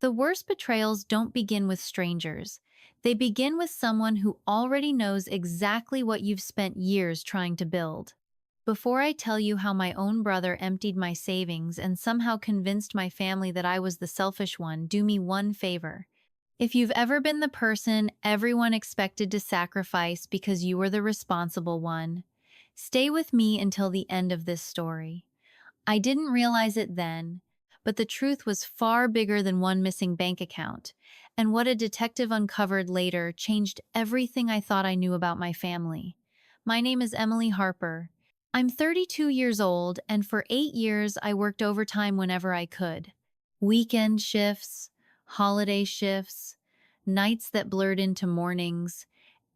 The worst betrayals don't begin with strangers. They begin with someone who already knows exactly what you've spent years trying to build. Before I tell you how my own brother emptied my savings and somehow convinced my family that I was the selfish one, do me one favor. If you've ever been the person everyone expected to sacrifice because you were the responsible one, stay with me until the end of this story. I didn't realize it then, but the truth was far bigger than one missing bank account, and what a detective uncovered later changed everything I thought I knew about my family. My name is Emily Harper. I'm 32 years old, and for 8 years I worked overtime whenever I could. Weekend shifts, holiday shifts, nights that blurred into mornings.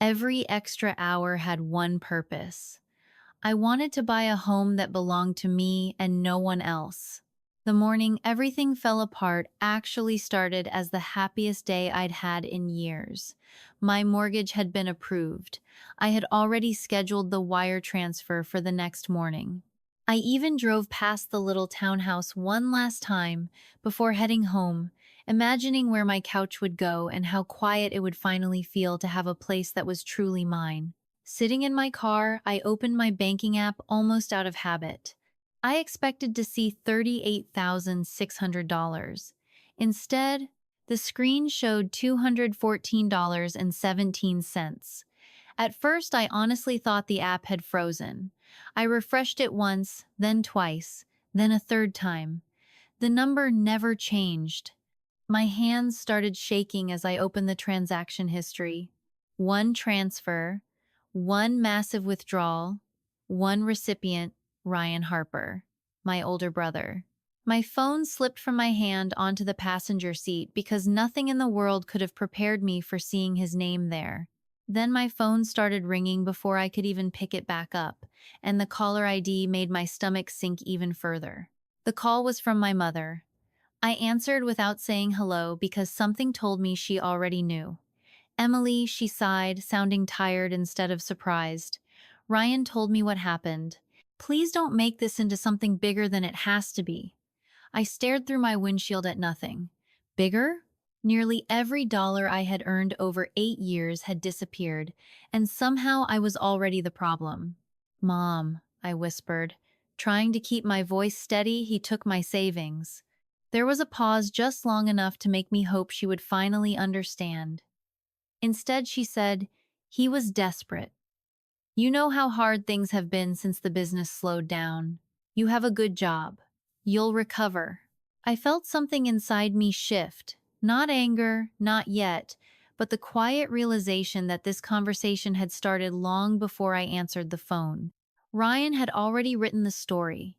Every extra hour had one purpose. I wanted to buy a home that belonged to me and no one else. The morning everything fell apart actually started as the happiest day I'd had in years. My mortgage had been approved. I had already scheduled the wire transfer for the next morning. I even drove past the little townhouse one last time before heading home, imagining where my couch would go and how quiet it would finally feel to have a place that was truly mine. Sitting in my car, I opened my banking app almost out of habit. I expected to see $38,600. Instead, the screen showed $214.17. At first, I honestly thought the app had frozen. I refreshed it once, then twice, then a third time. The number never changed. My hands started shaking as I opened the transaction history. One transfer, one massive withdrawal, one recipient, Ryan Harper, my older brother. My phone slipped from my hand onto the passenger seat because nothing in the world could have prepared me for seeing his name there. Then my phone started ringing before I could even pick it back up, and the caller ID made my stomach sink even further. The call was from my mother. I answered without saying hello because something told me she already knew. Emily, she sighed, sounding tired instead of surprised. Ryan told me what happened. Please don't make this into something bigger than it has to be. I stared through my windshield at nothing. Bigger? Nearly every dollar I had earned over 8 years had disappeared, and somehow I was already the problem. Mom, I whispered. Trying to keep my voice steady, he took my savings. There was a pause just long enough to make me hope she would finally understand. Instead, she said, "He was desperate. You know how hard things have been since the business slowed down. You have a good job. You'll recover." I felt something inside me shift. Not anger, not yet, but the quiet realization that this conversation had started long before I answered the phone. Ryan had already written the story,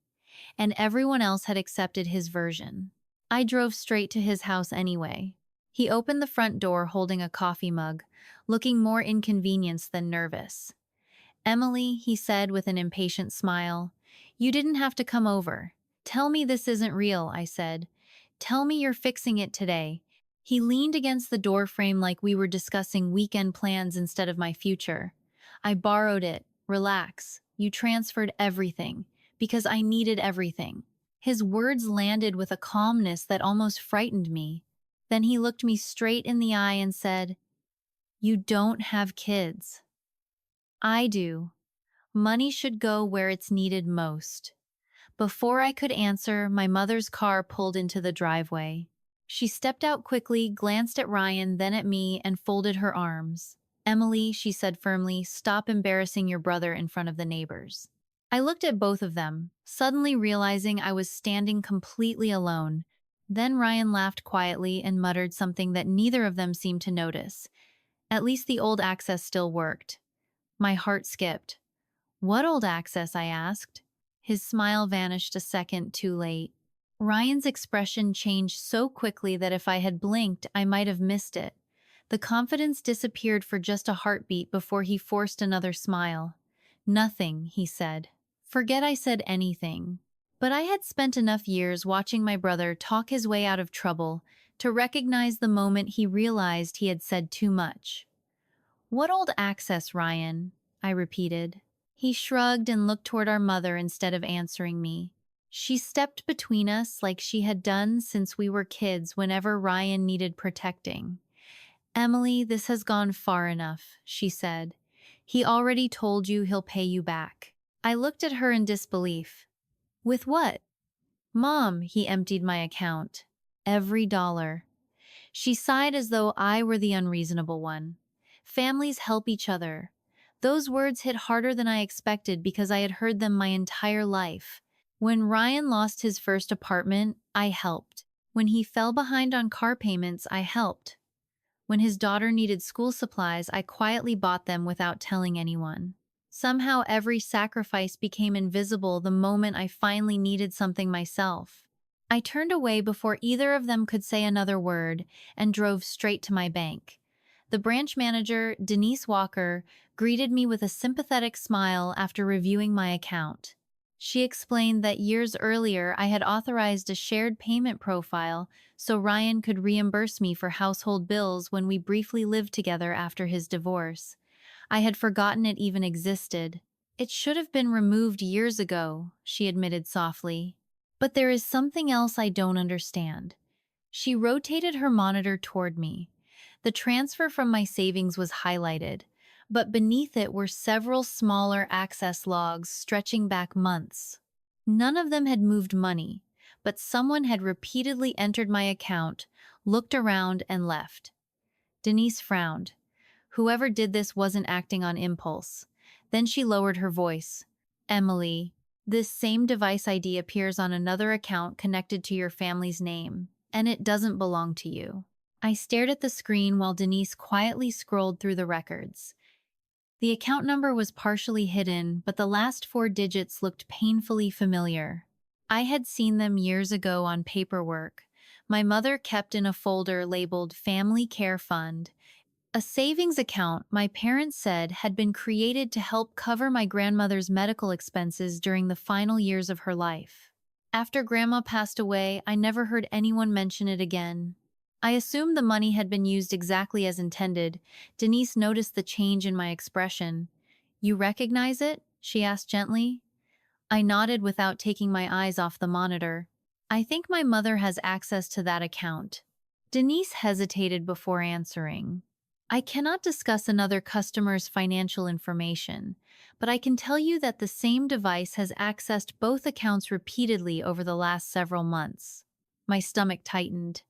and everyone else had accepted his version. I drove straight to his house anyway. He opened the front door holding a coffee mug, looking more inconvenienced than nervous. "Emily," he said with an impatient smile, "you didn't have to come over. Tell me this isn't real," I said. "Tell me you're fixing it today." He leaned against the doorframe like we were discussing weekend plans instead of my future. "I borrowed it. Relax. You transferred everything. Because I needed everything." His words landed with a calmness that almost frightened me. Then he looked me straight in the eye and said, "You don't have kids." "I do. Money should go where it's needed most." Before I could answer, my mother's car pulled into the driveway. She stepped out quickly, glanced at Ryan, then at me, and folded her arms. "Emily," she said firmly, "stop embarrassing your brother in front of the neighbors." I looked at both of them, suddenly realizing I was standing completely alone. Then Ryan laughed quietly and muttered something that neither of them seemed to notice. At least the old access still worked. My heart skipped. "What old access?" I asked. His smile vanished a second too late. Ryan's expression changed so quickly that if I had blinked, I might have missed it. The confidence disappeared for just a heartbeat before he forced another smile. "Nothing," he said. Forget I said anything. But I had spent enough years watching my brother talk his way out of trouble to recognize the moment he realized he had said too much. "What old access, Ryan?" I repeated. He shrugged and looked toward our mother instead of answering me. She stepped between us like she had done since we were kids whenever Ryan needed protecting. Emily, this has gone far enough, she said. He already told you he'll pay you back. I looked at her in disbelief. With what? Mom, he emptied my account. Every dollar. She sighed as though I were the unreasonable one. Families help each other. Those words hit harder than I expected because I had heard them my entire life. When Ryan lost his first apartment, I helped. When he fell behind on car payments, I helped. When his daughter needed school supplies, I quietly bought them without telling anyone. Somehow every sacrifice became invisible the moment I finally needed something myself. I turned away before either of them could say another word and drove straight to my bank. The branch manager, Denise Walker, greeted me with a sympathetic smile after reviewing my account. She explained that years earlier I had authorized a shared payment profile so Ryan could reimburse me for household bills when we briefly lived together after his divorce. I had forgotten it even existed. It should have been removed years ago, she admitted softly. But there is something else I don't understand. She rotated her monitor toward me. The transfer from my savings was highlighted, but beneath it were several smaller access logs stretching back months. None of them had moved money, but someone had repeatedly entered my account, looked around, and left. Denise frowned. Whoever did this wasn't acting on impulse. Then she lowered her voice. Emily, this same device ID appears on another account connected to your family's name, and it doesn't belong to you. I stared at the screen while Denise quietly scrolled through the records. The account number was partially hidden, but the last four digits looked painfully familiar. I had seen them years ago on paperwork. My mother kept in a folder labeled Family Care Fund, a savings account my parents said had been created to help cover my grandmother's medical expenses during the final years of her life. After Grandma passed away, I never heard anyone mention it again. I assumed the money had been used exactly as intended. Denise noticed the change in my expression. You recognize it? She asked gently. I nodded without taking my eyes off the monitor. I think my mother has access to that account. Denise hesitated before answering. I cannot discuss another customer's financial information, but I can tell you that the same device has accessed both accounts repeatedly over the last several months. My stomach tightened.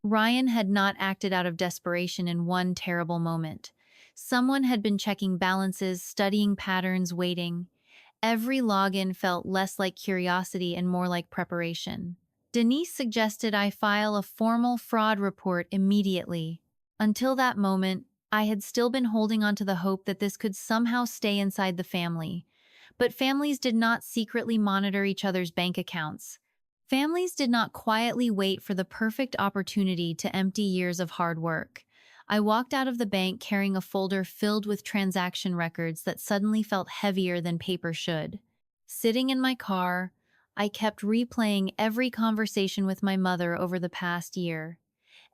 Ryan had not acted out of desperation in one terrible moment. Someone had been checking balances, studying patterns, waiting. Every login felt less like curiosity and more like preparation. Denise suggested I file a formal fraud report immediately. Until that moment, I had still been holding on to the hope that this could somehow stay inside the family. But families did not secretly monitor each other's bank accounts. Families did not quietly wait for the perfect opportunity to empty years of hard work. I walked out of the bank carrying a folder filled with transaction records that suddenly felt heavier than paper should. Sitting in my car, I kept replaying every conversation with my mother over the past year.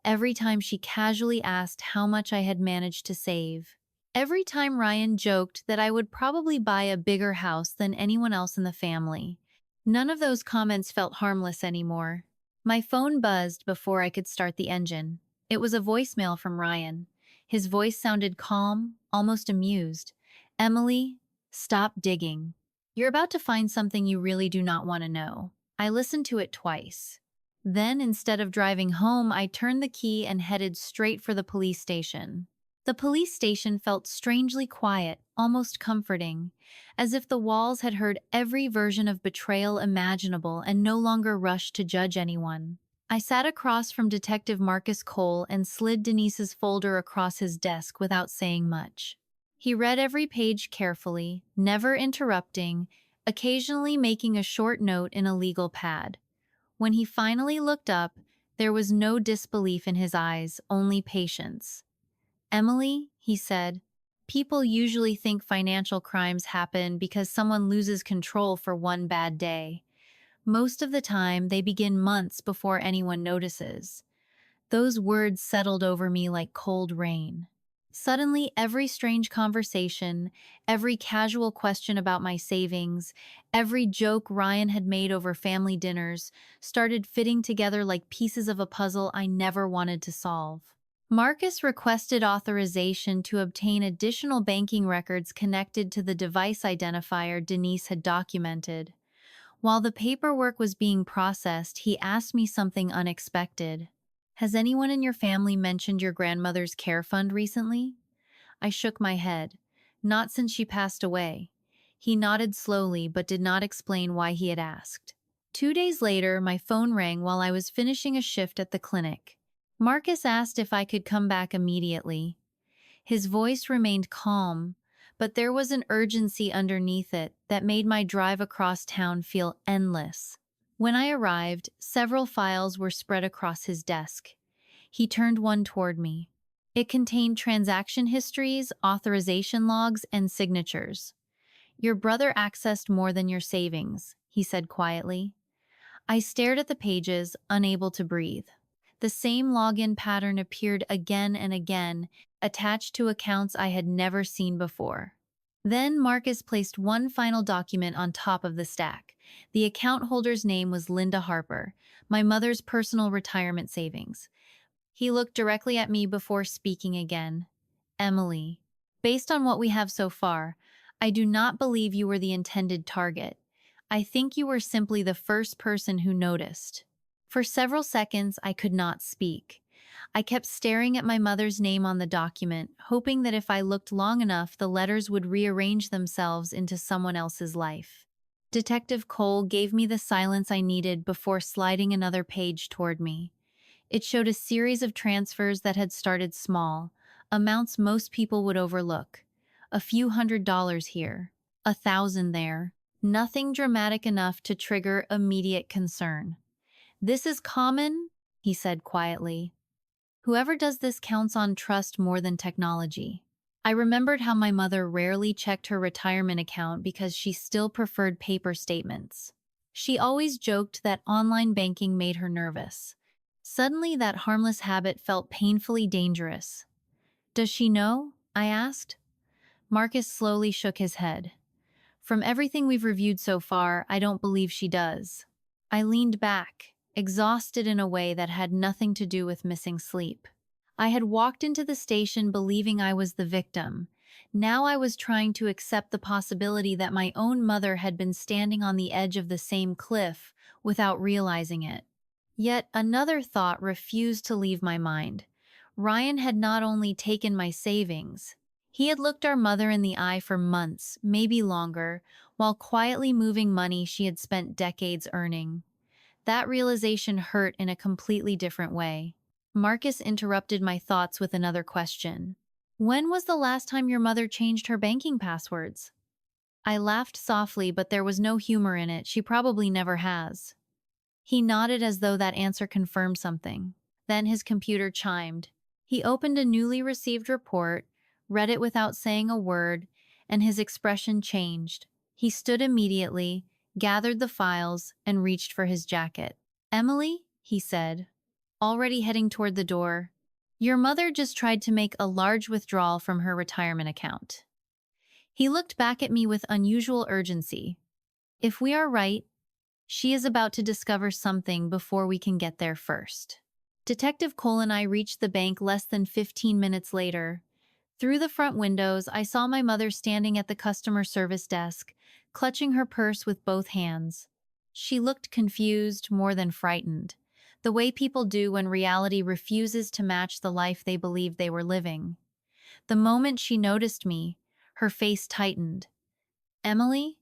Every time she casually asked how much I had managed to save. Every time Ryan joked that I would probably buy a bigger house than anyone else in the family. None of those comments felt harmless anymore. My phone buzzed before I could start the engine. It was a voicemail from Ryan. His voice sounded calm, almost amused. Emily, stop digging. You're about to find something you really do not want to know. I listened to it twice. Then, instead of driving home, I turned the key and headed straight for the police station. The police station felt strangely quiet, almost comforting, as if the walls had heard every version of betrayal imaginable and no longer rushed to judge anyone. I sat across from Detective Marcus Cole and slid Denise's folder across his desk without saying much. He read every page carefully, never interrupting, occasionally making a short note in a legal pad. When he finally looked up, there was no disbelief in his eyes, only patience. Emily, he said, people usually think financial crimes happen because someone loses control for one bad day. Most of the time, they begin months before anyone notices. Those words settled over me like cold rain. Suddenly, every strange conversation, every casual question about my savings, every joke Ryan had made over family dinners started fitting together like pieces of a puzzle I never wanted to solve. Marcus requested authorization to obtain additional banking records connected to the device identifier Denise had documented. While the paperwork was being processed, he asked me something unexpected. Has anyone in your family mentioned your grandmother's care fund recently? I shook my head. Not since she passed away. He nodded slowly but did not explain why he had asked. 2 days later, my phone rang while I was finishing a shift at the clinic. Marcus asked if I could come back immediately. His voice remained calm, but there was an urgency underneath it that made my drive across town feel endless. When I arrived, several files were spread across his desk. He turned one toward me. It contained transaction histories, authorization logs, and signatures. Your brother accessed more than your savings, he said quietly. I stared at the pages, unable to breathe. The same login pattern appeared again and again, attached to accounts I had never seen before. Then Marcus placed one final document on top of the stack. The account holder's name was Linda Harper, my mother's personal retirement savings. He looked directly at me before speaking again. Emily, based on what we have so far, I do not believe you were the intended target. I think you were simply the first person who noticed. For several seconds, I could not speak. I kept staring at my mother's name on the document, hoping that if I looked long enough, the letters would rearrange themselves into someone else's life. Detective Cole gave me the silence I needed before sliding another page toward me. It showed a series of transfers that had started small, amounts most people would overlook. A few $100s here, 1,000 there. Nothing dramatic enough to trigger immediate concern. This is common, he said quietly. Whoever does this counts on trust more than technology. I remembered how my mother rarely checked her retirement account because she still preferred paper statements. She always joked that online banking made her nervous. Suddenly, that harmless habit felt painfully dangerous. Does she know? I asked. Marcus slowly shook his head. From everything we've reviewed so far, I don't believe she does. I leaned back, exhausted in a way that had nothing to do with missing sleep. I had walked into the station believing I was the victim. Now I was trying to accept the possibility that my own mother had been standing on the edge of the same cliff without realizing it. Yet another thought refused to leave my mind. Ryan had not only taken my savings, he had looked our mother in the eye for months, maybe longer, while quietly moving money she had spent decades earning. That realization hurt in a completely different way. Marcus interrupted my thoughts with another question. When was the last time your mother changed her banking passwords? I laughed softly, but there was no humor in it. She probably never has. He nodded as though that answer confirmed something. Then his computer chimed. He opened a newly received report, read it without saying a word, and his expression changed. He stood immediately, gathered the files, and reached for his jacket. Emily, he said, already heading toward the door, your mother just tried to make a large withdrawal from her retirement account. He looked back at me with unusual urgency. If we are right, she is about to discover something before we can get there first. Detective Cole and I reached the bank less than 15 minutes later. Through the front windows, I saw my mother standing at the customer service desk, clutching her purse with both hands. She looked confused, more than frightened, the way people do when reality refuses to match the life they believed they were living. The moment she noticed me, her face tightened. Emily,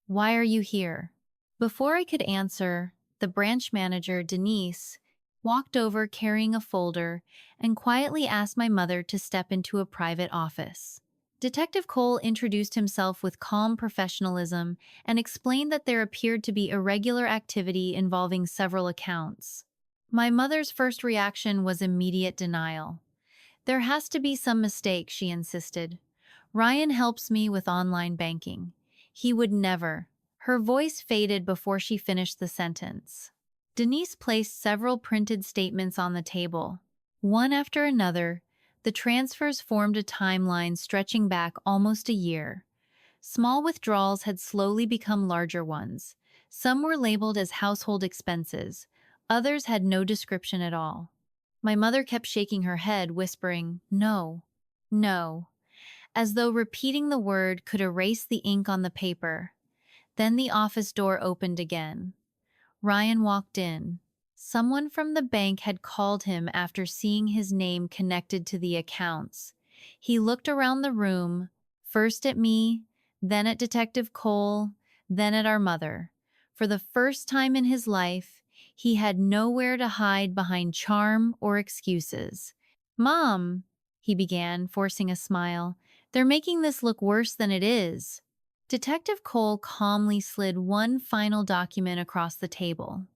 why are you here? Before I could answer, the branch manager, Denise, walked over carrying a folder and quietly asked my mother to step into a private office. Detective Cole introduced himself with calm professionalism and explained that there appeared to be irregular activity involving several accounts. My mother's first reaction was immediate denial. There has to be some mistake, she insisted. Ryan helps me with online banking. He would never. Her voice faded before she finished the sentence. Denise placed several printed statements on the table. One after another, The transfers formed a timeline stretching back almost a year. Small withdrawals had slowly become larger ones. Some were labeled as household expenses. Others had no description at all. My mother kept shaking her head, whispering, "No, no," as though repeating the word could erase the ink on the paper. Then the office door opened again. Ryan walked in. Someone from the bank had called him after seeing his name connected to the accounts. He looked around the room, first at me, then at Detective Cole, then at our mother. For the first time in his life, he had nowhere to hide behind charm or excuses. "Mom," he began, forcing a smile, "they're making this look worse than it is." Detective Cole calmly slid one final document across the table.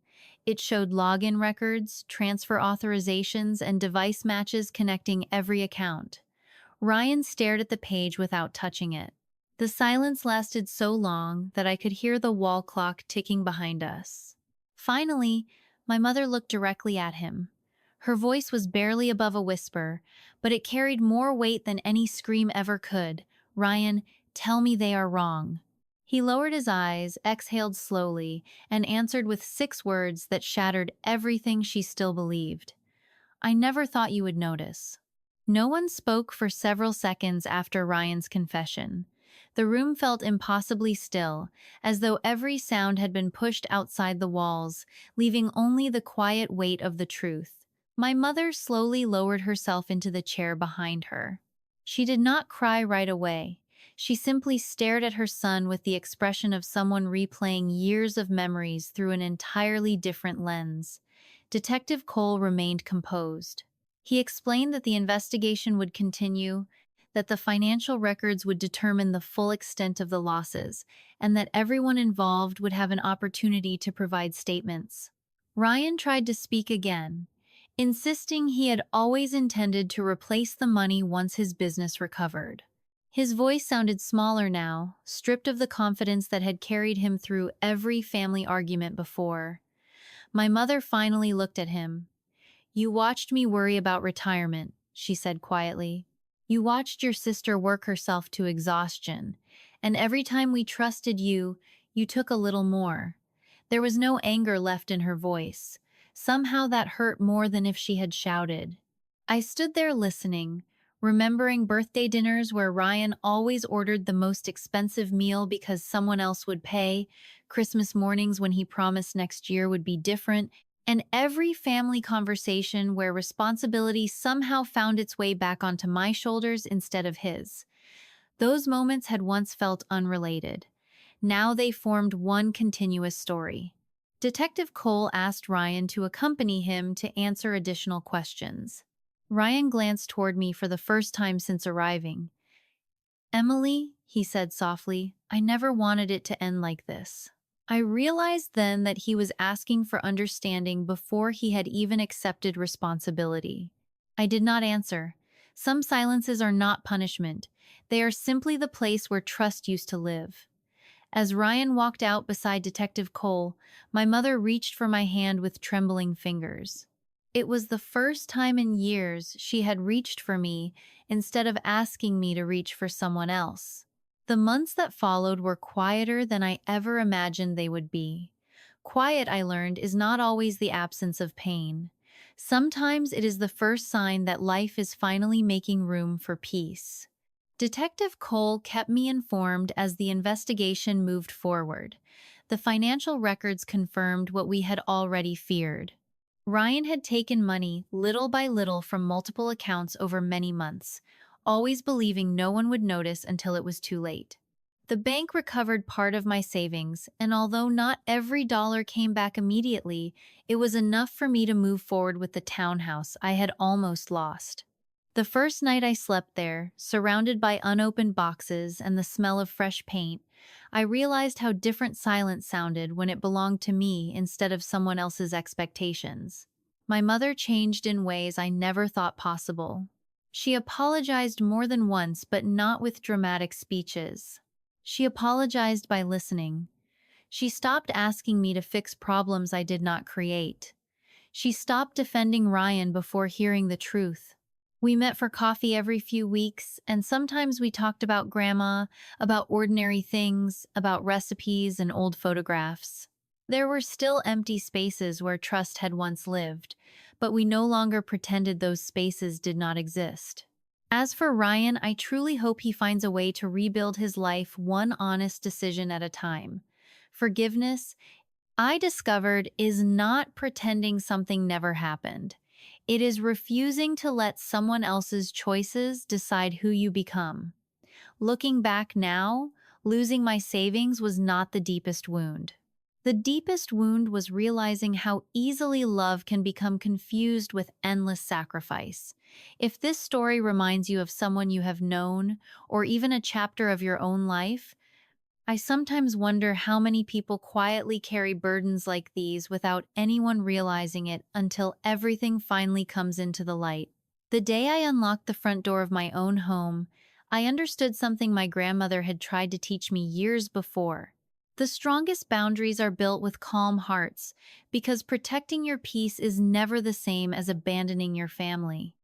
It showed login records, transfer authorizations, and device matches connecting every account. Ryan stared at the page without touching it. The silence lasted so long that I could hear the wall clock ticking behind us. Finally, my mother looked directly at him. Her voice was barely above a whisper, but it carried more weight than any scream ever could. "Ryan, tell me they are wrong." He lowered his eyes, exhaled slowly, and answered with 6 words that shattered everything she still believed. "I never thought you would notice." No one spoke for several seconds after Ryan's confession. The room felt impossibly still, as though every sound had been pushed outside the walls, leaving only the quiet weight of the truth. My mother slowly lowered herself into the chair behind her. She did not cry right away. She simply stared at her son with the expression of someone replaying years of memories through an entirely different lens. Detective Cole remained composed. He explained that the investigation would continue, that the financial records would determine the full extent of the losses, and that everyone involved would have an opportunity to provide statements. Ryan tried to speak again, insisting he had always intended to replace the money once his business recovered. His voice sounded smaller now, stripped of the confidence that had carried him through every family argument before. My mother finally looked at him. "You watched me worry about retirement," she said quietly. "You watched your sister work herself to exhaustion, and every time we trusted you, you took a little more." There was no anger left in her voice. Somehow that hurt more than if she had shouted. I stood there listening, remembering birthday dinners where Ryan always ordered the most expensive meal because someone else would pay, Christmas mornings when he promised next year would be different, and every family conversation where responsibility somehow found its way back onto my shoulders instead of his. Those moments had once felt unrelated. Now they formed one continuous story. Detective Cole asked Ryan to accompany him to answer additional questions. Ryan glanced toward me for the first time since arriving. "Emily," he said softly, "I never wanted it to end like this." I realized then that he was asking for understanding before he had even accepted responsibility. I did not answer. Some silences are not punishment. They are simply the place where trust used to live. As Ryan walked out beside Detective Cole, my mother reached for my hand with trembling fingers. It was the first time in years she had reached for me instead of asking me to reach for someone else. The months that followed were quieter than I ever imagined they would be. Quiet, I learned, is not always the absence of pain. Sometimes it is the first sign that life is finally making room for peace. Detective Cole kept me informed as the investigation moved forward. The financial records confirmed what we had already feared. Ryan had taken money little by little from multiple accounts over many months, always believing no one would notice until it was too late. The bank recovered part of my savings, and although not every dollar came back immediately, it was enough for me to move forward with the townhouse I had almost lost. The first night I slept there, surrounded by unopened boxes and the smell of fresh paint, I realized how different silence sounded when it belonged to me instead of someone else's expectations. My mother changed in ways I never thought possible. She apologized more than once, but not with dramatic speeches. She apologized by listening. She stopped asking me to fix problems I did not create. She stopped defending Ryan before hearing the truth. We met for coffee every few weeks, and sometimes we talked about grandma, about ordinary things, about recipes and old photographs. There were still empty spaces where trust had once lived, but we no longer pretended those spaces did not exist. As for Ryan, I truly hope he finds a way to rebuild his life one honest decision at a time. Forgiveness, I discovered, is not pretending something never happened. It is refusing to let someone else's choices decide who you become. Looking back now, losing my savings was not the deepest wound. The deepest wound was realizing how easily love can become confused with endless sacrifice. If this story reminds you of someone you have known, or even a chapter of your own life, I sometimes wonder how many people quietly carry burdens like these without anyone realizing it until everything finally comes into the light. The day I unlocked the front door of my own home, I understood something my grandmother had tried to teach me years before. The strongest boundaries are built with calm hearts, because protecting your peace is never the same as abandoning your family.